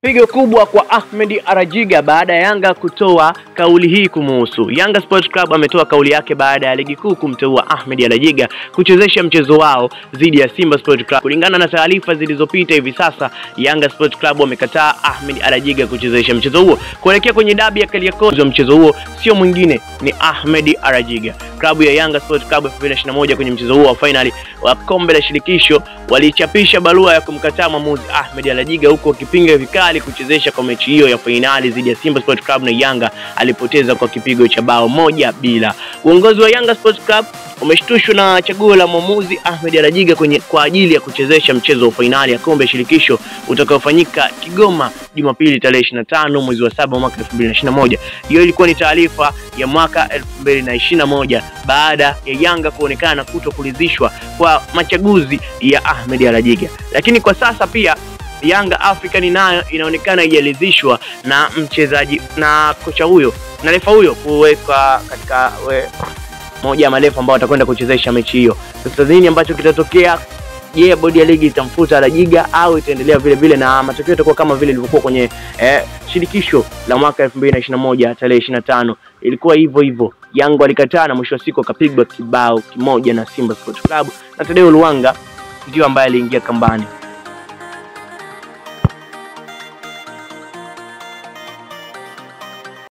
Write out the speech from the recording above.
Pigo kubwa kwa Ahmed Arajiga baada ya Yanga kutoa kauli hii kumuhusu. Yanga Sports Club ametoa kauli yake baada ya ligi kuu kumteua Ahmed Arajiga kuchezesha mchezo wao dhidi ya Simba Sports Club. Kulingana na taarifa zilizopita hivi sasa, Yanga Sports Club wamekataa Ahmed Arajiga kuchezesha mchezo huo. Kuelekea kwenye dabi ya Kariakoo, mchezo huo sio mwingine ni Ahmed Arajiga. Klabu ya Yanga Sports Club 2021 kwenye mchezo huo wa finali wa kombe la shirikisho walichapisha barua ya kumkataa mwamuzi Ahmed Arajiga, huko akipinga vikali kuchezesha kwa mechi hiyo ya finali dhidi ya Simba Sports Club, na Yanga alipoteza kwa kipigo cha bao 1-0. Uongozi wa Yanga Sports Club umeshtushwa na chaguo la mwamuzi Ahmed Arajiga kwa ajili ya kuchezesha mchezo wa finali ya kombe la shirikisho utakaofanyika Kigoma Jumapili tarehe 25 mwezi wa 7 mwaka 2021. Hiyo ilikuwa ni taarifa ya mwaka 2021 baada ya Yanga kuonekana kutokuridhishwa kwa machaguzi ya Ahmed Arajiga. Lakini kwa sasa pia Yanga African nayo inaonekana haijaridhishwa na mchezaji na kocha huyo na refa huyo kuweka katika moja ya marefa ambao watakwenda kuchezesha mechi hiyo. Sasa nini ambacho kitatokea? Je, bodi ya ligi itamfuta Arajiga au itaendelea vile vile na matokeo yatakuwa kama vile ilivyokuwa kwenye shirikisho la mwaka 2021 tarehe 25? Ilikuwa hivyo hivyo. Yanga walikataa na mwisho wa siku akapigwa kibao kimoja na Simba Sports Club, na Tadeo Luanga ndio ambaye aliingia kambani.